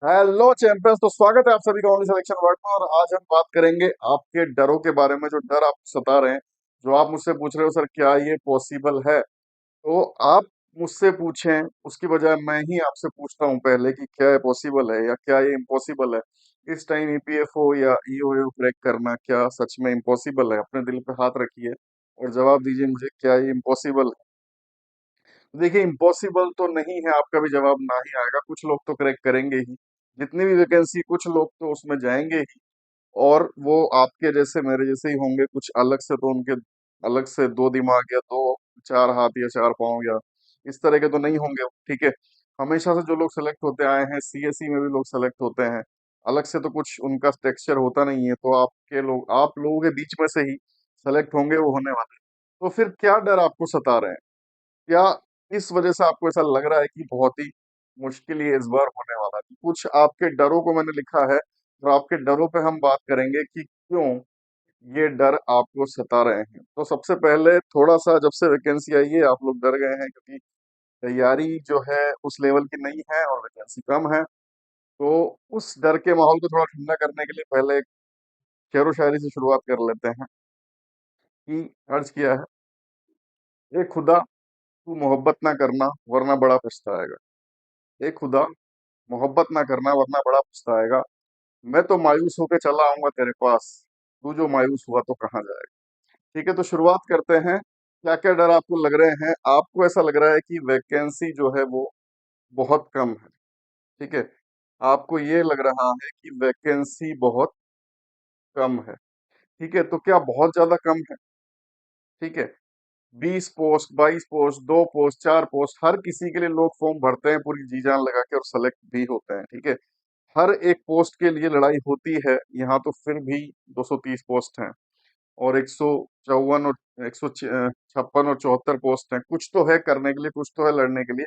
Hello champions. तो स्वागत है आप सभी का ओनली सिलेक्शन वर्ड में। और आज हम बात करेंगे आपके डरों के बारे में, जो डर आप सता रहे हैं। जो आप मुझसे पूछ रहे हो सर क्या ये पॉसिबल है, तो आप मुझसे पूछें उसकी बजाय मैं ही आपसे पूछता हूं पहले कि क्या ये पॉसिबल है या क्या ये इम्पॉसिबल है। इस टाइम ईपीएफओ या ईओयू क्रैक करना क्या सच में इम्पॉसिबल है? अपने दिल पे हाथ रखिए और जवाब दीजिए मुझे, क्या ये इम्पॉसिबल है? देखिए, इम्पॉसिबल तो नहीं है, आपका भी जवाब ना ही आएगा। कुछ लोग तो क्रैक करेंगे ही, जितनी भी वैकेंसी, कुछ लोग तो उसमें जाएंगे ही। और वो आपके जैसे मेरे जैसे ही होंगे, कुछ अलग से, तो उनके अलग से दो दिमाग या दो चार हाथ या चार पांव या इस तरह के तो नहीं होंगे, ठीक है। हमेशा से जो लोग सेलेक्ट होते आए हैं, सीएसई में भी लोग सेलेक्ट होते हैं, अलग से तो कुछ उनका टेक्सचर होता नहीं है। तो आपके लोग, आप लोगों के बीच में से ही सेलेक्ट होंगे वो होने वाले। तो फिर क्या डर आपको सता रहे हैं? क्या इस वजह से आपको ऐसा लग रहा है कि बहुत ही मुश्किल ये इस बार होने वाला है? कुछ आपके डरों को मैंने लिखा है, तो आपके डरों पे हम बात करेंगे कि क्यों ये डर आपको सता रहे हैं। तो सबसे पहले थोड़ा सा, जब से वैकेंसी आई है आप लोग डर गए हैं क्योंकि तैयारी जो है उस लेवल की नहीं है और वैकेंसी कम है। तो उस डर के माहौल को थोड़ा ठंडा करने के लिए पहले एक शेरो शायरी से शुरुआत कर लेते हैं कि अर्ज किया है, ए खुदा तू मोहब्बत ना करना वरना बड़ा पछताएगा। ए खुदा मोहब्बत ना करना वरना बड़ा पछताएगा। मैं तो मायूस होके चला आऊंगा तेरे पास, तू जो मायूस हुआ तो कहाँ जाएगा। ठीक है, तो शुरुआत करते हैं। क्या क्या डर आपको लग रहे हैं? आपको ऐसा लग रहा है कि वैकेंसी जो है वो बहुत कम है, ठीक है। आपको ये लग रहा है कि वैकेंसी बहुत कम है, ठीक है। तो क्या बहुत ज्यादा कम है? ठीक है। 20 पोस्ट, 22 पोस्ट, 2 पोस्ट, 4 पोस्ट, हर किसी के लिए लोग फॉर्म भरते हैं पूरी जी जान लगा के और सेलेक्ट भी होते हैं, ठीक है। हर एक पोस्ट के लिए लड़ाई होती है। यहाँ तो फिर भी 230 पोस्ट हैं और 154 और 156 और 74 पोस्ट हैं। कुछ तो है करने के लिए, कुछ तो है लड़ने के लिए।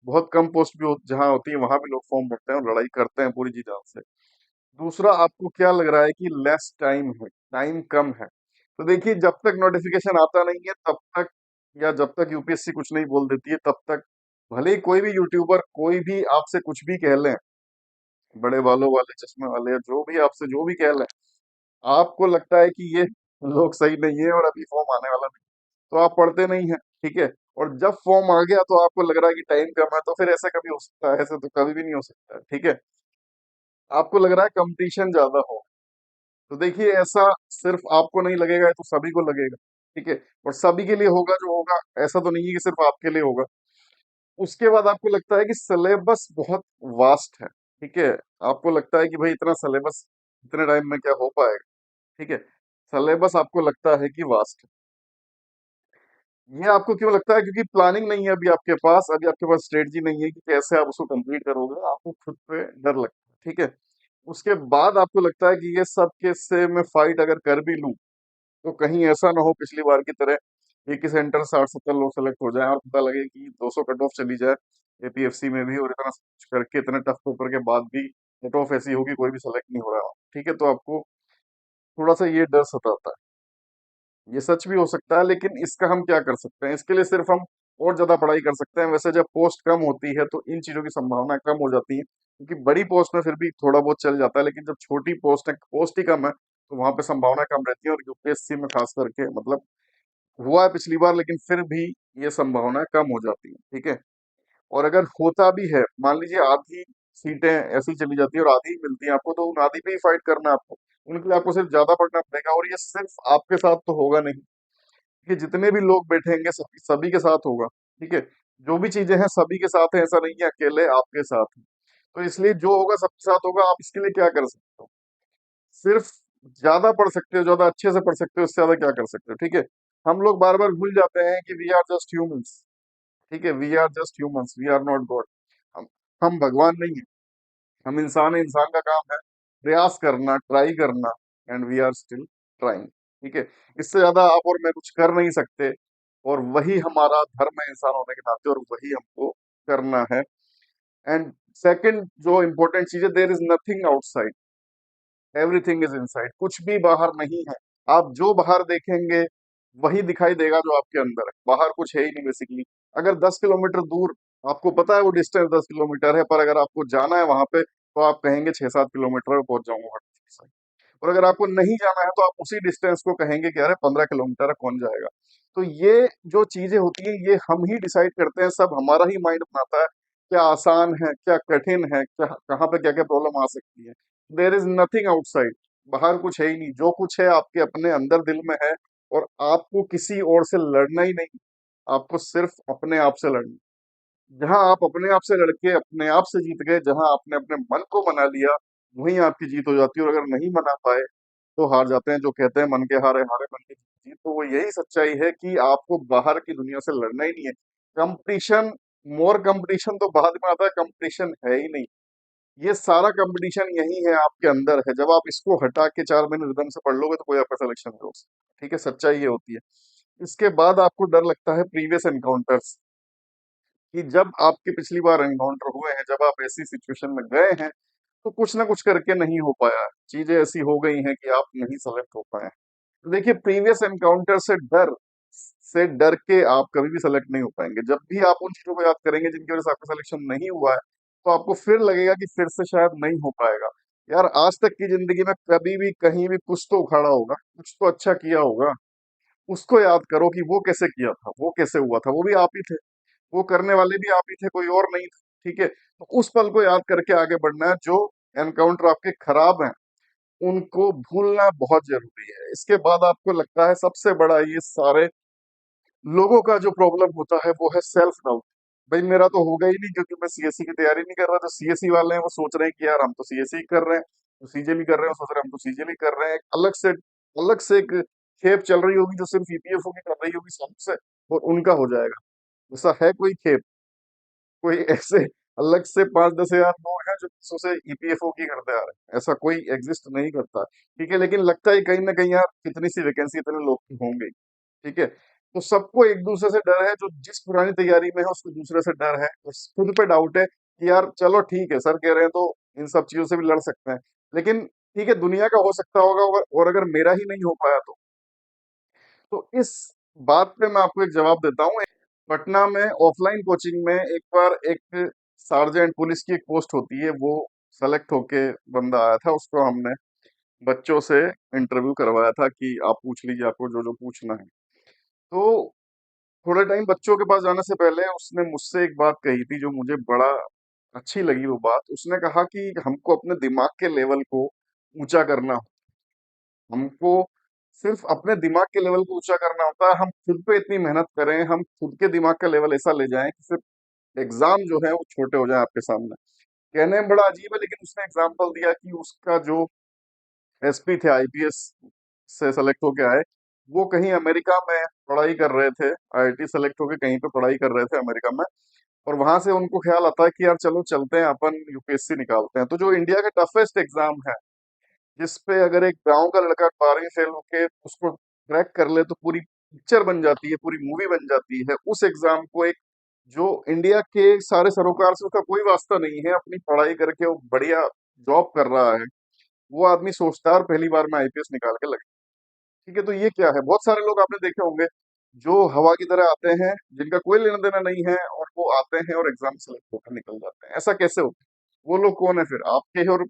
बहुत कम पोस्ट भी जहाँ होती है वहां भी लोग फॉर्म भरते हैं और लड़ाई करते हैं पूरी जी जान से। दूसरा, आपको क्या लग रहा है कि लेस टाइम है, टाइम कम है। तो देखिए, जब तक नोटिफिकेशन आता नहीं है तब तक, या जब तक यूपीएससी कुछ नहीं बोल देती है तब तक, भले ही कोई भी यूट्यूबर कोई भी आपसे कुछ भी कह लें, बड़े बालों वाले चश्मे वाले या जो भी आपसे जो भी कह लें, आपको लगता है कि ये लोग सही नहीं है और अभी फॉर्म आने वाला नहीं, तो आप पढ़ते नहीं हैं, ठीक है। और जब फॉर्म आ गया तो आपको लग रहा है कि टाइम कम है, तो फिर ऐसा कभी हो सकता है? ऐसा तो कभी भी नहीं हो सकता है, ठीक है। आपको लग रहा है कंपटीशन ज्यादा हो, तो देखिए ऐसा सिर्फ आपको नहीं लगेगा, ये तो सभी को लगेगा, ठीक है। और सभी के लिए होगा जो होगा, ऐसा तो नहीं है कि सिर्फ आपके लिए होगा। उसके बाद आपको लगता है कि सिलेबस बहुत वास्ट है, ठीक है। आपको लगता है कि भाई इतना सिलेबस इतने टाइम में क्या हो पाएगा, ठीक है। सिलेबस आपको लगता है कि वास्ट है। ये आपको क्यों लगता है? क्योंकि प्लानिंग नहीं है अभी आपके पास, अभी आपके पास स्ट्रेटजी नहीं है कि कैसे आप उसको कंप्लीट करोगे, आपको खुद पे डर लगता है, ठीक है। उसके बाद आपको लगता है कि ये सब के से मैं फाइट अगर कर भी लूं, तो कहीं ऐसा ना हो पिछली बार की तरह एक ही सेंटर 60-70 लोग सेलेक्ट हो जाएं और पता लगे कि 200 कट ऑफ चली जाए एपीएफसी में भी, और इतना सब कुछ करके इतने टफ पेपर के बाद भी कट ऑफ ऐसी होगी कोई भी सेलेक्ट नहीं हो रहा हो, ठीक है। तो आपको थोड़ा सा ये डर सताता है। ये सच भी हो सकता है, लेकिन इसका हम क्या कर सकते हैं? इसके लिए सिर्फ हम और ज्यादा पढ़ाई कर सकते हैं। वैसे जब पोस्ट कम होती है तो इन चीजों की संभावना कम हो जाती है, क्योंकि बड़ी पोस्ट में फिर भी थोड़ा बहुत चल जाता है, लेकिन जब छोटी पोस्ट है, पोस्ट ही कम है, तो वहां पे संभावना कम रहती है। और यूपीएससी में खास करके, मतलब हुआ है पिछली बार, लेकिन फिर भी ये संभावना कम हो जाती है, ठीक है। और अगर होता भी है, मान लीजिए आधी सीटें ऐसी चली जाती है और आधी ही मिलती है आपको, तो उन आधी पे ही फाइट करना है आपको। उनके लिए आपको सिर्फ ज्यादा पढ़ना पड़ेगा, और ये सिर्फ आपके साथ तो होगा नहीं, कि जितने भी लोग बैठेंगे सभी सभी के साथ होगा, ठीक है। जो भी चीजें हैं सभी के साथ है, ऐसा नहीं है अकेले आपके साथ है। तो इसलिए जो होगा सबके साथ होगा। आप इसके लिए क्या कर सकते हो? सिर्फ ज्यादा पढ़ सकते हो, ज्यादा अच्छे से पढ़ सकते हो, इससे ज्यादा क्या कर सकते हो, ठीक है। हम लोग बार बार भूल जाते हैं कि वी आर जस्ट ह्यूमंस, ठीक है। We are just humans, we are not god. हम हम भगवान नहीं है, हम इंसान है। इंसान का काम है प्रयास करना, ट्राई करना, and we are still trying, ठीक है। इससे ज्यादा आप और मैं कुछ कर नहीं सकते, और वही हमारा धर्म है इंसान होने के नाते, और वही हमको करना है। एंड सेकंड जो इम्पोर्टेंट चीज है, there is nothing outside, everything is inside. कुछ भी बाहर नहीं है। आप जो बाहर देखेंगे वही दिखाई देगा जो आपके अंदर है। बाहर कुछ है ही नहीं बेसिकली। अगर 10 किलोमीटर दूर, आपको पता है वो डिस्टेंस 10 किलोमीटर है, पर अगर आपको जाना है वहां पे, तो आप कहेंगे 6-7 किलोमीटर में पहुंच जाऊंगा फटाफट से। और अगर आपको नहीं जाना है तो आप उसी डिस्टेंस को कहेंगे कि अरे 15 किलोमीटर है, कौन जाएगा। तो ये जो चीजें होती हैं ये हम ही डिसाइड करते हैं, सब हमारा ही माइंड बनाता है, क्या आसान है क्या कठिन है, क्या कहाँ पे क्या क्या प्रॉब्लम आ सकती है। देर इज नथिंग आउटसाइड, बाहर कुछ है ही नहीं, जो कुछ है आपके अपने अंदर दिल में है। और आपको किसी और से लड़ना ही नहीं, आपको सिर्फ अपने आप से लड़ना। जहां आप अपने आप से लड़के अपने आप से जीत गए, जहां आपने अपने मन को मना लिया, वहीं आपकी जीत हो जाती है। और अगर नहीं मना पाए तो हार जाते हैं। जो कहते हैं मन के हारे हारे मन की जीत, तो वो यही सच्चाई है कि आपको बाहर की दुनिया से लड़ना ही नहीं है। कंपटीशन, मोर कंपटीशन तो बाद में आता है, कंपटीशन है ही नहीं। ये सारा कंपटीशन यही है, आपके अंदर है। जब आप इसको हटा के 4 महीने रिदम से पढ़ लोगे तो कोई आपका सिलेक्शन नहीं हो सकता। ठीक है, सच्चाई ये होती है। इसके बाद आपको डर लगता है प्रीवियस एनकाउंटर्स, कि जब आपके पिछली बार एनकाउंटर हुए हैं, जब आप ऐसी सिचुएशन में गए हैं, तो कुछ ना कुछ करके नहीं हो पाया, चीजें ऐसी हो गई हैं कि आप नहीं सेलेक्ट हो पाए। तो देखिए, प्रीवियस एनकाउंटर से डर के आप कभी भी सेलेक्ट नहीं हो पाएंगे। जब भी आप उन चीजों को याद करेंगे जिनकी वजह से आपका सिलेक्शन नहीं हुआ है, तो आपको फिर लगेगा कि फिर से शायद नहीं हो पाएगा। यार, आज तक की जिंदगी में कभी भी कहीं भी कुछ तो उखाड़ा होगा, कुछ तो अच्छा किया होगा। उसको याद करो कि वो कैसे किया था, वो कैसे हुआ था, वो भी आप ही थे, वो करने वाले भी आप ही थे, कोई और नहीं था। ठीक है, तो उस पल को याद करके आगे बढ़ना है। जो एनकाउंटर आपके खराब हैं उनको भूलना बहुत जरूरी है। इसके बाद आपको लगता है सबसे बड़ा ये सारे लोगों का जो प्रॉब्लम होता है वो है सेल्फ डाउट। भाई, मेरा तो होगा ही नहीं क्योंकि मैं सीएससी की तैयारी नहीं कर रहा। जो सीएससी वाले हैं वो सोच रहे हैं कि यार हम तो सीएससी कर रहे हैं, तो सीजे भी कर रहे हैं, सोच रहे हैं हम तो सीजे भी कर रहे हैं। अलग से एक खेप चल रही होगी जो सिर्फ ईपीएफओ की कर रही होगी सबसे, और उनका हो जाएगा। ऐसा है कोई खेप? कोई ऐसे अलग से 5-10 हजार लोग हैं जो सौ से ईपीएफओ की करते आ रहे हैं? ऐसा कोई एग्जिस्ट नहीं करता। ठीक है, लेकिन लगता है कहीं ना कहीं यार कितनी सी वैकेंसी इतने लोग की होंगे। ठीक है, तो सबको एक दूसरे से डर है। जो जिस पुरानी तैयारी में है उसको दूसरे से डर है, उस खुद पे डाउट है कि यार चलो ठीक है, सर कह रहे हैं तो इन सब चीजों से भी लड़ सकते हैं। लेकिन ठीक है, दुनिया का हो सकता होगा, और अगर मेरा ही नहीं हो पाया तो इस बात पे मैं आपको एक जवाब देता हूँ। पटना में ऑफलाइन कोचिंग में एक बार एक सार्जेंट पुलिस की एक पोस्ट होती है, वो सेलेक्ट होके बंदा आया था। उसको हमने बच्चों से इंटरव्यू करवाया था कि आप पूछ लीजिए आपको जो जो पूछना है। तो थोड़े टाइम बच्चों के पास जाने से पहले उसने मुझसे एक बात कही थी जो मुझे बड़ा अच्छी लगी। वो बात उसने कहा कि हमको अपने दिमाग के लेवल को ऊंचा करना, हमको सिर्फ अपने दिमाग के लेवल को ऊंचा करना होता है। हम खुद पे इतनी मेहनत करें, हम खुद के दिमाग का लेवल ऐसा ले जाएं कि सिर्फ एग्जाम जो है वो छोटे हो जाए आपके सामने। कहने में बड़ा अजीब है, लेकिन उसने एग्जाम्पल दिया कि उसका जो एसपी थे, आईपीएस से सेलेक्ट होके आए, वो कहीं अमेरिका में पढ़ाई कर रहे थे, आईआईटी सेलेक्ट होके कहीं पे पढ़ाई कर रहे थे अमेरिका में। और वहां से उनको ख्याल आता है कि यार चलो चलते हैं अपन यूपीएससी निकालते हैं। तो जो इंडिया का टफेस्ट एग्जाम है, जिसपे अगर एक गांव का लड़का 12वीं फेल होके उसको क्रैक कर ले तो पूरी पिक्चर बन जाती है, पूरी मूवी बन जाती है। उस एग्जाम को एक जो इंडिया के सारे सरोकार से उसका कोई वास्ता नहीं है, अपनी पढ़ाई करके वो बढ़िया जॉब कर रहा है, वो आदमी सोचता है और पहली बार में आईपीएस निकाल के लगे। ठीक है, तो ये क्या है? बहुत सारे लोग आपने देखे होंगे जो हवा की तरह आते हैं, जिनका कोई लेना देना नहीं है, और वो आते हैं और एग्जाम सेलेक्ट होकर निकल जाते हैं। ऐसा कैसे होता है? वो लोग कौन है फिर? आपके ही और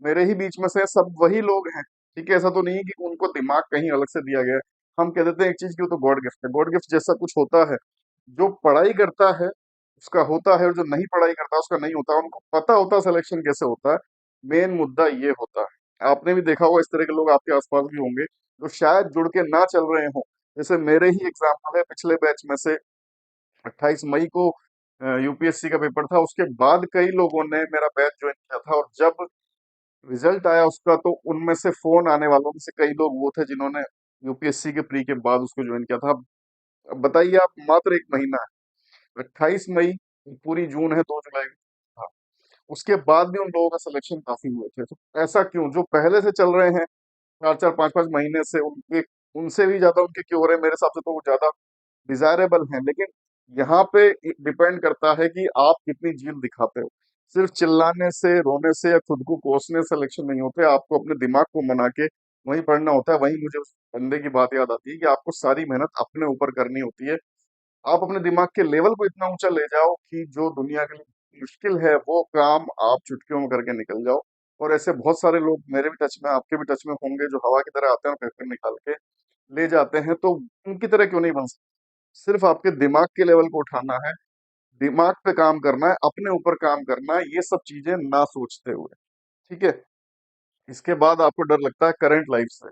मेरे ही बीच में से सब वही लोग हैं। ठीक है, ऐसा तो नहीं है कि उनको दिमाग कहीं अलग से दिया गया है। हम कह देते हैं एक चीज की वो तो गॉड गिफ्ट है, गॉड गिफ्ट जैसा कुछ होता है। जो पढ़ाई करता है उसका होता है, और जो नहीं पढ़ाई करता उसका नहीं होता। उनको पता होता है सिलेक्शन कैसे होता है। मेन मुद्दा ये होता है। आपने भी देखा होगा, इस तरह के लोग आपके आसपास भी होंगे जो शायद जुड़ के ना चल रहे हो। जैसे मेरे ही एग्जाम्पल है, पिछले बैच में से 28 मई को यूपीएससी का पेपर था, उसके बाद कई लोगों ने मेरा बैच ज्वाइन किया था। और जब रिजल्ट आया उसका, तो उनमें से फोन आने वालों में से कई लोग वो थे जिन्होंने यूपीएससी के प्री के बाद उसको ज्वाइन किया था। अब बताइए आप, मात्र एक महीना है, 28 मई, पूरी जून है, 2 जुलाई था। उसके बाद भी उन लोगों का सिलेक्शन काफी हुए थे। तो ऐसा क्यों? जो पहले से चल रहे हैं 4-4 5-5 महीने से, उनके उनसे भी ज्यादा उनके क्यों हो रहे हैं? मेरे हिसाब से तो वो ज्यादा डिजायरेबल हैं। लेकिन यहाँ पे डिपेंड करता है कि आप कितनी जील दिखाते हो। सिर्फ चिल्लाने से, रोने से या खुद को कोसने से सिलेक्शन नहीं होते। आपको अपने दिमाग को मना के वहीं पढ़ना होता है। वहीं मुझे उस बंदे की बात याद आती है कि आपको सारी मेहनत अपने ऊपर करनी होती है। आप अपने दिमाग के लेवल को इतना ऊंचा ले जाओ कि जो दुनिया के लिए मुश्किल है वो काम आप चुटकियों में करके निकल जाओ। और ऐसे बहुत सारे लोग मेरे भी टच में, आपके भी टच में होंगे, जो हवा की तरह आते हैं और पेपर निकाल के ले जाते हैं। तो उनकी तरह क्यों नहीं बन सकते? सिर्फ आपके दिमाग के लेवल को उठाना है, दिमाग पे काम करना है, अपने ऊपर काम करना है, ये सब चीजें ना सोचते हुए। ठीक है। इसके बाद आपको डर लगता है करंट लाइफ से।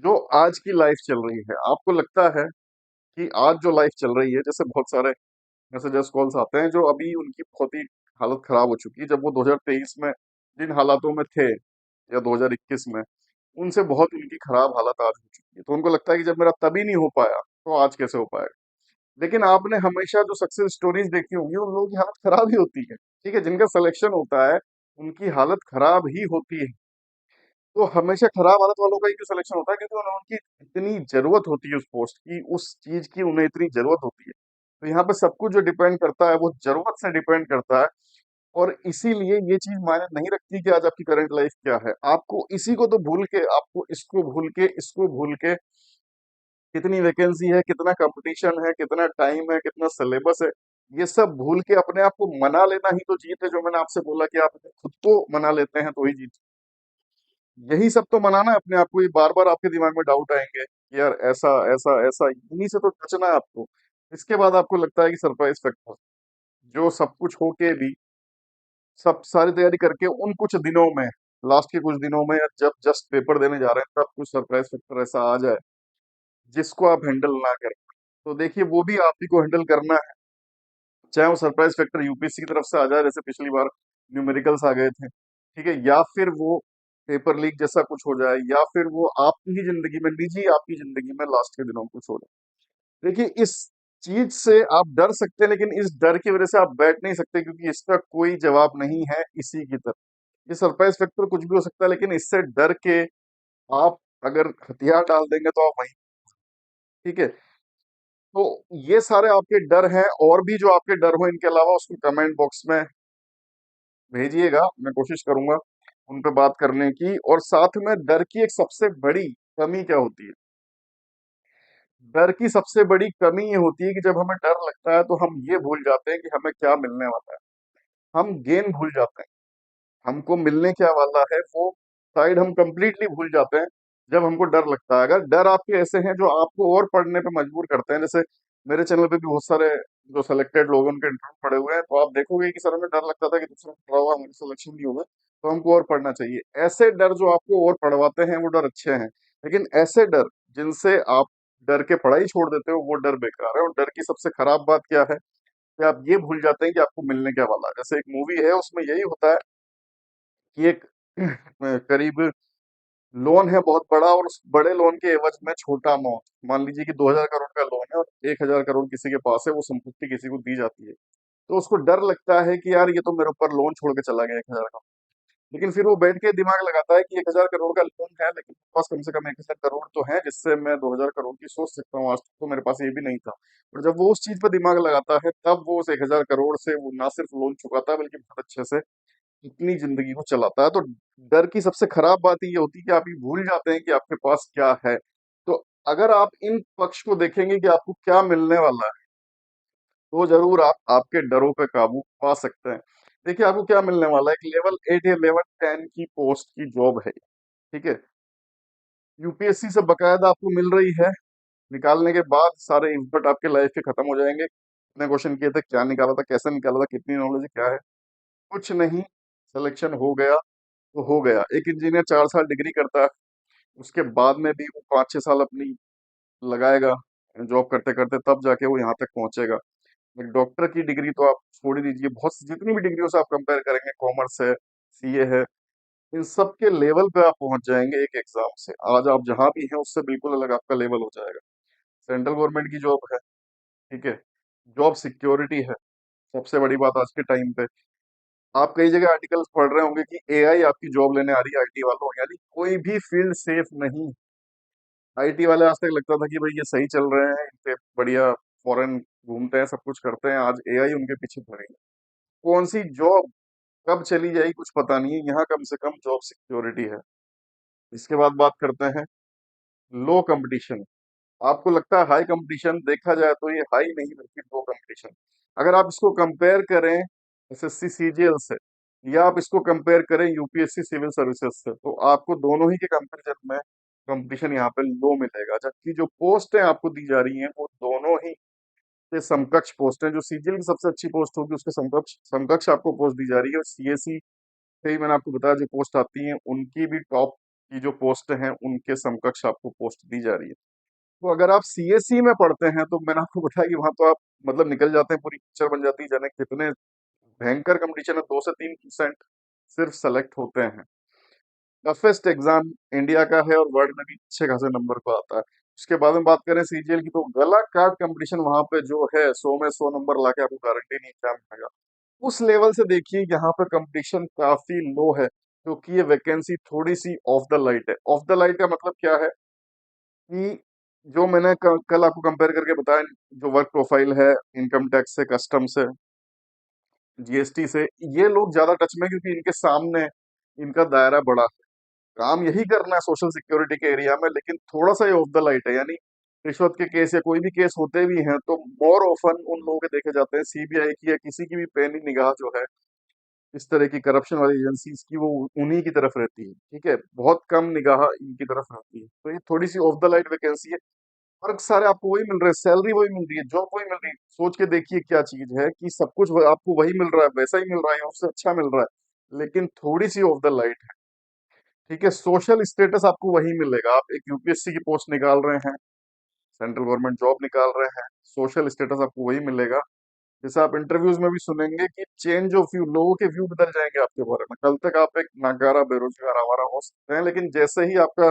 जो आज की लाइफ चल रही है, आपको लगता है कि आज जो लाइफ चल रही है, जैसे बहुत सारे मैसेजेस कॉल्स आते हैं जो अभी उनकी बहुत ही हालत खराब हो चुकी है, जब वो 2023 में जिन हालातों में थे या 2021 में, उनसे बहुत उनकी खराब हालत आज हो चुकी है। तो उनको लगता है कि जब मेरा तभी नहीं हो पाया तो आज कैसे हो पाएगा। लेकिन आपने हमेशा जो सक्सेस स्टोरीज देखी होंगी, उन लोगों की हालत खराब ही होती है। ठीक है, जिनका सिलेक्शन होता है उनकी हालत खराब ही होती है। तो हमेशा खराब हालत वालों का ही क्यों सिलेक्शन होता है? क्योंकि उन्हें उनकी इतनी जरूरत होती है उस पोस्ट की, उस चीज की उन्हें इतनी जरूरत होती है। तो यहाँ पे सब कुछ जो डिपेंड करता है वो जरूरत से डिपेंड करता है। और इसीलिए ये चीज मायने नहीं रखती कि आज आपकी करंट लाइफ क्या है। आपको इसी को तो भूल के, आपको इसको भूल के, इसको भूल के, कितनी वैकेंसी है, कितना कंपटीशन है, कितना टाइम है, कितना सिलेबस है, ये सब भूल के अपने आप को मना लेना ही तो जीत है। जो मैंने आपसे बोला कि आप खुद को मना लेते हैं तो ही जीत। यही सब तो मनाना है अपने आप को। ये बार बार आपके दिमाग में डाउट आएंगे कि यार ऐसा ऐसा ऐसा, इन्हीं से तो बचना है आपको। इसके बाद आपको लगता है कि सरप्राइज फैक्टर, जो सब कुछ होके भी, सब सारी तैयारी करके उन कुछ दिनों में, लास्ट के कुछ दिनों में, या जब जस्ट पेपर देने जा रहे हैं, तब कुछ सरप्राइज फैक्टर ऐसा आ जाए जिसको आप हैंडल ना करें। तो देखिए वो भी आप ही को हैंडल करना है। चाहे वो सरप्राइज फैक्टर यूपीएससी की तरफ से आ जाए, जैसे पिछली बार न्यूमेरिकल्स आ गए थे, ठीक है, या फिर वो पेपर लीक जैसा कुछ हो जाए, या फिर वो आपकी ही जिंदगी में, निजी आपकी जिंदगी में लास्ट के दिनों में कुछ हो जाए। देखिए इस चीज से आप डर सकते हैं, लेकिन इस डर की वजह से आप बैठ नहीं सकते, क्योंकि इसका कोई जवाब नहीं है इसी की तरफ। ये सरप्राइज फैक्टर कुछ भी हो सकता है, लेकिन इससे डर के आप अगर हथियार डाल देंगे तो आप वहीं। ठीक है। तो ये सारे आपके डर हैं, और भी जो आपके डर हो इनके अलावा, उसको कमेंट बॉक्स में भेजिएगा। मैं कोशिश करूंगा उन पे बात करने की। और साथ में डर की एक सबसे बड़ी कमी क्या होती है? डर की सबसे बड़ी कमी ये होती है कि जब हमें डर लगता है तो हम ये भूल जाते हैं कि हमें क्या मिलने वाला है। हम गेन भूल जाते हैं, हमको मिलने क्या वाला है वो साइड हम कंप्लीटली भूल जाते हैं जब हमको डर लगता है। अगर डर आपके ऐसे हैं जो आपको और पढ़ने पे मजबूर करते हैं, जैसे मेरे चैनल पे भी बहुत सारे जो सिलेक्टेड लोग हैं, उनके इंटरव्यू पड़े हुए हैं, तो आप देखोगे कि सर हमें डर लगता था कि दूसरा पढ़ा हुआ हमारी सिलेक्शन नहीं होगा, तो हमको और पढ़ना चाहिए। ऐसे डर जो आपको और पढ़वाते हैं वो डर अच्छे हैं। लेकिन ऐसे डर जिनसे आप डर के पढ़ाई छोड़ देते हो, वो डर बेकार है। और डर की सबसे खराब बात क्या है कि आप ये भूल जाते हैं कि आपको मिलने क्या वाला है। जैसे एक मूवी है, उसमें यही होता है कि एक करीब लोन है बहुत बड़ा, और उस बड़े लोन के एवज में छोटा अमाउंट, मान लीजिए कि 2000 करोड़ का लोन है और 1000 करोड़ किसी के पास है, वो संपत्ति किसी को दी जाती है। तो उसको डर लगता है कि यार ये तो मेरे ऊपर लोन छोड़ के चला गया 1000 का। लेकिन फिर वो बैठ के दिमाग लगाता है कि 1000 करोड़ का लोन है, लेकिन मेरे पास कम से कम 1000 करोड़ तो है, जिससे मैं 2000 करोड़ की सोच सकता हूँ। आज तक तो मेरे पास ये भी नहीं था। और जब वो उस चीज पर दिमाग लगाता है, तब वो उस 1000 करोड़ से वो ना सिर्फ लोन चुकाता है, बल्कि बहुत अच्छे से अपनी जिंदगी को चलाता है। तो डर की सबसे खराब बात ये होती है कि आप ये भूल जाते हैं कि आपके पास क्या है। तो अगर आप इन पक्ष को देखेंगे कि आपको क्या मिलने वाला है, तो जरूर आप आपके डरों पे काबू पा सकते हैं। देखिए आपको क्या मिलने वाला है, एक लेवल 8 या लेवल 10 की पोस्ट की जॉब है। ठीक है। यूपीएससी से बकायदा आपको मिल रही है। निकालने के बाद सारे इम्पट आपके लाइफ के खत्म हो जाएंगे। कितने क्वेश्चन किए थे, क्या निकाला था, कैसे निकाला था, कितनी नॉलेज है, क्या है, कुछ नहीं। सिलेक्शन हो गया तो हो गया। एक इंजीनियर 4 साल डिग्री करता है, उसके बाद में भी वो 5-6 साल अपनी लगाएगा जॉब करते करते, तब जाके वो यहाँ तक पहुंचेगा। एक डॉक्टर की डिग्री तो आप छोड़ ही दीजिए, बहुत जितनी भी डिग्रियों से आप कंपेयर करेंगे, कॉमर्स है, सीए है, इन सब के लेवल पे आप पहुंच जाएंगे एक एग्जाम से। आज आप जहां भी हैं उससे बिल्कुल अलग आपका लेवल हो जाएगा। सेंट्रल गवर्नमेंट की जॉब है। ठीक है। जॉब सिक्योरिटी है, सबसे बड़ी बात आज के टाइम पे। आप कई जगह आर्टिकल्स पढ़ रहे होंगे कि एआई आपकी जॉब लेने आ रही है आईटी वालों, यानी कोई भी फील्ड सेफ नहीं। आईटी वाले आज तक लगता था कि भाई ये सही चल रहे हैं, इनसे बढ़िया फॉरेन घूमते हैं, सब कुछ करते हैं, आज एआई उनके पीछे पड़ेगा। कौन सी जॉब कब चली जाएगी कुछ पता नहीं है, यहाँ कम से कम जॉब सिक्योरिटी है। इसके बाद बात करते हैं लो कंपटीशन। आपको लगता है हाई कंपटीशन, देखा जाए तो ये हाई नहीं बल्कि लो कंपटीशन। अगर आप इसको कंपेयर करें एसएससी सीजीएल से, या आप इसको कंपेयर करें यूपीएससी सिविल सर्विसेज से, तो आपको दोनों ही के कंपैरिजन में कंपटीशन यहाँ पे लो मिलेगा। जबकि जो पोस्ट है आपको दी जा रही है वो दोनों ही के समकक्ष पोस्ट है। जो सीजीएल की सबसे अच्छी पोस्ट होगी उसके समकक्ष समकक्ष आपको पोस्ट दी जा रही है। और सीएससी से ही मैंने आपको बताया जो पोस्ट आती है उनकी भी टॉप की जो पोस्ट हैं उनके समकक्ष आपको पोस्ट दी जा रही है। तो अगर आप सीएससी में पढ़ते हैं तो मैंने आपको बताया कि वहां तो आप मतलब निकल जाते हैं, पूरी पिक्चर बन जाती है, जाने कितने भयंकर कंपटीशन है। 2 से 3% सिर्फ सेलेक्ट होते हैं। टफेस्ट एग्जाम इंडिया का है और वर्ल्ड में भी अच्छे खासे नंबर पर आता है। उसके बाद में बात करें सीजीएल की, तो गला काट कंपटीशन वहां पे जो है, 100 में 100 नंबर लाके आपको गारंटी नहीं क्या मिलेगा। उस लेवल से देखिए यहाँ पे कंपटीशन काफी लो है, क्योंकि ये वैकेंसी थोड़ी सी ऑफ द लाइट है। ऑफ द लाइट का मतलब क्या है कि जो मैंने कल आपको कंपेयर करके बताया, जो वर्क प्रोफाइल है इनकम टैक्स से, कस्टम से, जीएसटी से, ये लोग ज्यादा टच में, क्योंकि इनके सामने इनका दायरा बड़ा है। काम यही करना है सोशल सिक्योरिटी के एरिया में, लेकिन थोड़ा सा ये ऑफ द लाइट है। यानी रिश्वत के केस या कोई भी केस होते भी हैं तो मोर ऑफन उन लोगों के देखे जाते हैं, सीबीआई की या किसी की भी पैनी निगाह जो है इस तरह की करप्शन वाली एजेंसीज की, वो उन्हीं की तरफ रहती है। ठीक है, बहुत कम निगाह इनकी तरफ रहती है। तो ये थोड़ी सी ऑफ द लाइट वैकेंसी है। फर्क सारे आपको वही मिल रहे हैं, सैलरी वही मिल रही है, जॉब वही मिल रही है। सोच के देखिए क्या चीज है कि सब कुछ आपको वही मिल रहा है, वैसा ही मिल रहा है, उससे अच्छा मिल रहा है, लेकिन थोड़ी सी ऑफ द लाइट है। ठीक है, सोशल स्टेटस आपको वही मिलेगा। आप एक यूपीएससी की पोस्ट निकाल रहे हैं, सेंट्रल गवर्नमेंट जॉब निकाल रहे हैं, सोशल स्टेटस आपको वही मिलेगा। जैसे आप इंटरव्यूज में भी सुनेंगे कि चेंज ऑफ व्यू, लोगों के व्यू बदल जाएंगे आपके बारे में। कल तक आप एक नाकारा बेरोजगार आवारा हो सकते हैं, लेकिन जैसे ही आपका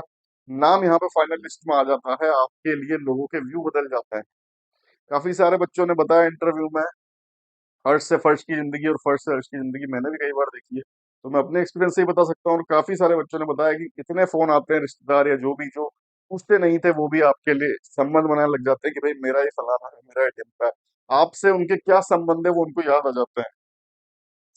नाम यहाँ पे फाइनल लिस्ट में आ जाता है, आपके लिए लोगों के व्यू बदल जाते हैं। काफी सारे बच्चों ने बताया इंटरव्यू में, अर्श से फर्श की जिंदगी और फर्श से अर्श की जिंदगी मैंने भी कई बार देखी है, तो मैं अपने एक्सपीरियंस से ही बता सकता हूँ। और काफी सारे बच्चों ने बताया कि इतने फोन आते हैं, रिश्तेदार या जो भी जो पूछते नहीं थे वो भी आपके लिए संबंध बनाने लग जाते हैं कि भाई मेरा ये फलाना है, मेरा ये ढिमका है। आपसे उनके क्या संबंध है वो उनको याद आ जाते हैं।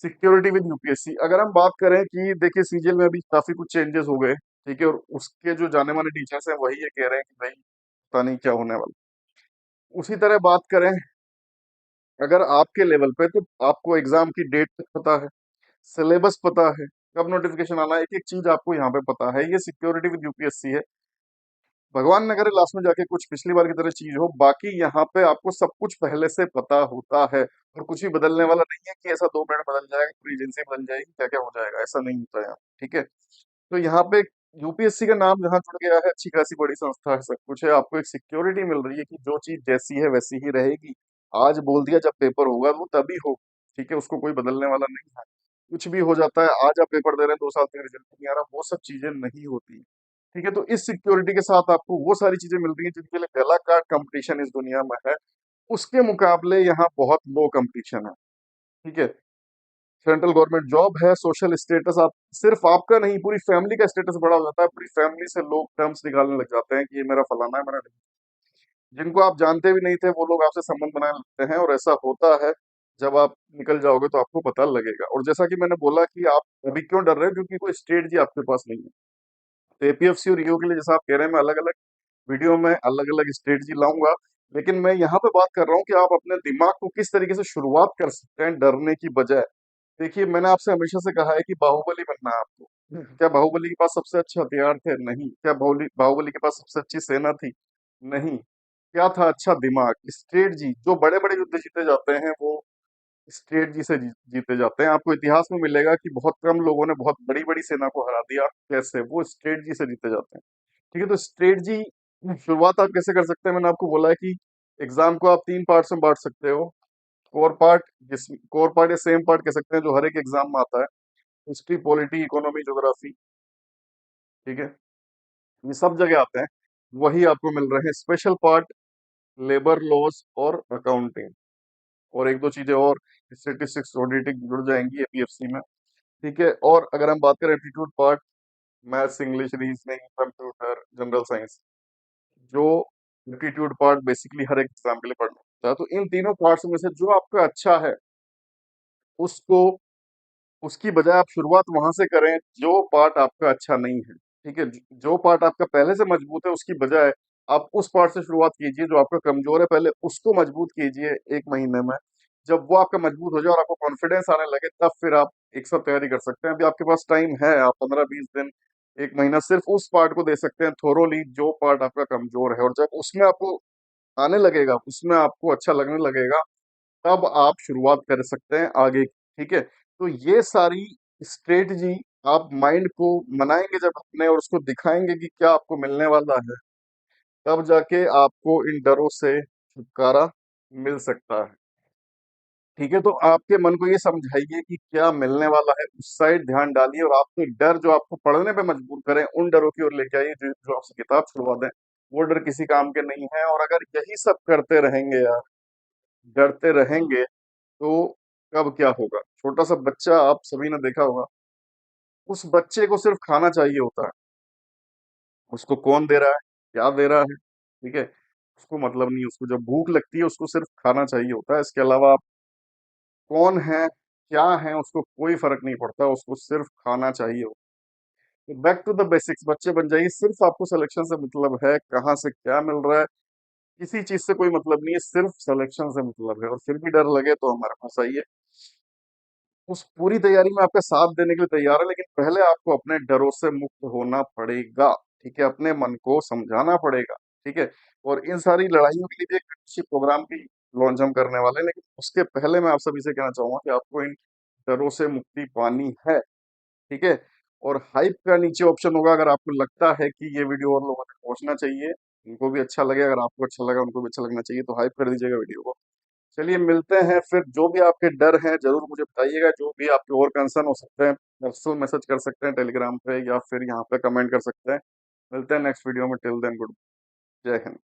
सिक्योरिटी विद यूपीएससी अगर हम बात करें कि देखिए सीजीएल में अभी काफी कुछ चेंजेस हो गए। ठीक है, और उसके जो जाने माने टीचर्स हैं वही ये कह रहे हैं कि भाई पता नहीं क्या होने वाला। उसी तरह बात करें अगर आपके लेवल पे, तो आपको एग्जाम की डेट तक पता है, सिलेबस पता है, कब नोटिफिकेशन आना है, एक एक चीज आपको यहाँ पे पता है। ये सिक्योरिटी विद यूपीएससी है। भगवान न करे लास्ट में जाके कुछ पिछली बार की तरह चीज हो, बाकी यहाँ पे आपको सब कुछ पहले से पता होता है। और कुछ भी बदलने वाला नहीं है कि ऐसा 2 मिनट बदल जाएगा, पूरी एजेंसी बदल जाएगी, क्या क्या हो जाएगा, ऐसा नहीं होता है यहाँ। ठीक है, तो यहाँ पे यूपीएससी का नाम जहाँ जुड़ गया है, अच्छी खासी बड़ी संस्था है, सब कुछ है, आपको एक सिक्योरिटी मिल रही है कि जो चीज जैसी है वैसी ही रहेगी। आज बोल दिया जब पेपर होगा वो तभी हो। ठीक है, उसको कोई बदलने वाला नहीं है। कुछ भी हो जाता है, आज आप पेपर दे रहे हैं 2 साल तक रिजल्ट नहीं आ रहा, वो सब चीजें नहीं होती। ठीक है, तो इस सिक्योरिटी के साथ आपको वो सारी चीजें मिल रही है जिनके लिए गला काट कंपटीशन इस दुनिया में है। उसके मुकाबले यहाँ बहुत लो कंपटीशन है। ठीक है, सेंट्रल गवर्नमेंट जॉब है, सोशल स्टेटस आप, सिर्फ आपका नहीं पूरी फैमिली का स्टेटस बड़ा हो जाता है। पूरी फैमिली से लोग टर्म्स निकालने लग जाते हैं कि ये मेरा फलाना है, मेरा नहीं। जिनको आप जानते भी नहीं थे वो लोग आपसे संबंध बनाने लगते हैं, और ऐसा होता है। जब आप निकल जाओगे तो आपको पता लगेगा। और जैसा कि मैंने बोला कि आप अभी क्यों डर रहे हो, क्योंकि कोई स्ट्रेटजी आपके पास नहीं है। तो एपीएफसी और ईओ के लिए जैसा आप कह रहे हैं, मैं अलग अलग वीडियो में अलग अलग स्ट्रेटजी लाऊंगा। लेकिन मैं यहाँ पे बात कर रहा हूँ कि आप अपने दिमाग को किस तरीके से शुरुआत कर सकते हैं डरने की बजाय। देखिए, मैंने आपसे हमेशा से कहा है कि बाहुबली बनना है आपको। क्या बाहुबली के पास सबसे अच्छे हथियार थे? नहीं। क्या बाहुबली बाहुबली के पास सबसे अच्छी सेना थी? नहीं। क्या था? अच्छा दिमाग, स्ट्रेटजी। जो बड़े बड़े युद्ध जीते जाते हैं वो स्ट्रेटजी से जीते जाते हैं। आपको इतिहास में मिलेगा कि बहुत कम लोगों ने बहुत बड़ी बड़ी सेना को हरा दिया। कैसे? वो स्ट्रेटजी से जीते जाते हैं। ठीक है, तो स्ट्रेटजी शुरुआत आप कैसे कर सकते हैं? मैंने आपको बोला है कि एग्जाम को आप 3 पार्ट्स में बांट सकते हो। कोर पार्ट, जिस कोर पार्ट या सेम पार्ट कह सकते हैं, जो हर एक एग्जाम में आता है, हिस्ट्री, पॉलिटी, इकोनॉमी, ज्योग्राफी। ठीक है, ये सब जगह आते हैं, वही आपको मिल रहे हैं। स्पेशल पार्ट लेबर लॉज और अकाउंटिंग, और एक दो चीजें और, स्टेटिस्टिक्स, ऑडिटिंग जुड़ जाएंगी एपीएफसी में। ठीक है, और अगर हम बात करें aptitude part, maths, English, reasoning, computer, general science, जो एप्टीट्यूड पार्ट बेसिकली हर एक एग्जाम के लिए पढ़ना होता है। तो इन तीनों पार्ट्स में से जो आपका अच्छा है उसको, उसकी बजाय आप शुरुआत वहां से करें जो पार्ट आपका अच्छा नहीं है। ठीक है, जो पार्ट आपका पहले से मजबूत है उसकी बजाय आप उस पार्ट से शुरुआत कीजिए जो आपका कमजोर है, पहले उसको मजबूत कीजिए 1 महीने में। जब वो आपका मजबूत हो जाए और आपको कॉन्फिडेंस आने लगे, तब फिर आप एक साथ तैयारी कर सकते हैं। अभी आपके पास टाइम है, आप 15-20 दिन, 1 महीना सिर्फ उस पार्ट को दे सकते हैं थोरोली, जो पार्ट आपका कमजोर है। और जब उसमें आपको आने लगेगा, उसमें आपको अच्छा लगने लगेगा, तब आप शुरुआत कर सकते हैं आगे की, ठीक है? तो ये सारी स्ट्रेटजी आप माइंड को मनाएंगे जब अपने, और उसको दिखाएंगे कि क्या आपको मिलने वाला है, तब जाके आपको इन डरों से छुटकारा मिल सकता है। ठीक है, तो आपके मन को ये समझाइए कि क्या मिलने वाला है, उस साइड ध्यान डालिए, और आपके डर जो आपको पढ़ने पे मजबूर करें, उन डरों की ओर लेके आइए जो आपसे किताब छुड़वा दें। वो डर किसी काम के नहीं है। और अगर यही सब करते रहेंगे यार, डरते रहेंगे, तो कब क्या होगा? छोटा सा बच्चा, आप सभी ने देखा होगा, उस बच्चे को सिर्फ खाना चाहिए होता है। उसको कौन दे रहा है, क्या दे रहा है, ठीक है, उसको मतलब नहीं। उसको जब भूख लगती है, उसको सिर्फ खाना चाहिए होता है। इसके अलावा आप कौन है, क्या है, उसको कोई फर्क नहीं पड़ता, उसको सिर्फ खाना चाहिए होता है। तो बैक टू द बेसिक्स, बच्चे बन जाइए। सिर्फ आपको सिलेक्शन से मतलब है, कहाँ से क्या मिल रहा है, किसी चीज से कोई मतलब नहीं है, सिर्फ सिलेक्शन से मतलब है। और फिर भी डर लगे तो हमारे पास आइए, उस पूरी तैयारी में आपका साथ देने के लिए तैयार है। लेकिन पहले आपको अपने डरों से मुक्त होना पड़ेगा, ठीक है? अपने मन को समझाना पड़ेगा, ठीक है? और इन सारी लड़ाइयों के लिए भी एक मेंटरशिप प्रोग्राम भी लॉन्च हम करने वाले हैं। लेकिन उसके पहले मैं आप सभी से कहना चाहूंगा कि आपको इन डरों से मुक्ति पानी है, ठीक है? और हाइप का नीचे ऑप्शन होगा, अगर आपको लगता है कि ये वीडियो और लोगों तक पहुंचना चाहिए, उनको भी अच्छा लगे, अगर आपको अच्छा लगा, उनको भी अच्छा लगना चाहिए, तो हाइप कर दीजिएगा वीडियो को। चलिए मिलते हैं फिर। जो भी आपके डर हैं जरूर मुझे बताइएगा, जो भी आपके और कंसर्न हो सकते हैं, पर्सनल मैसेज कर सकते हैं टेलीग्राम पे, या फिर यहाँ पे कमेंट कर सकते हैं। मिलते हैं नेक्स्ट वीडियो में। टिल देन गुड, जय हिंद।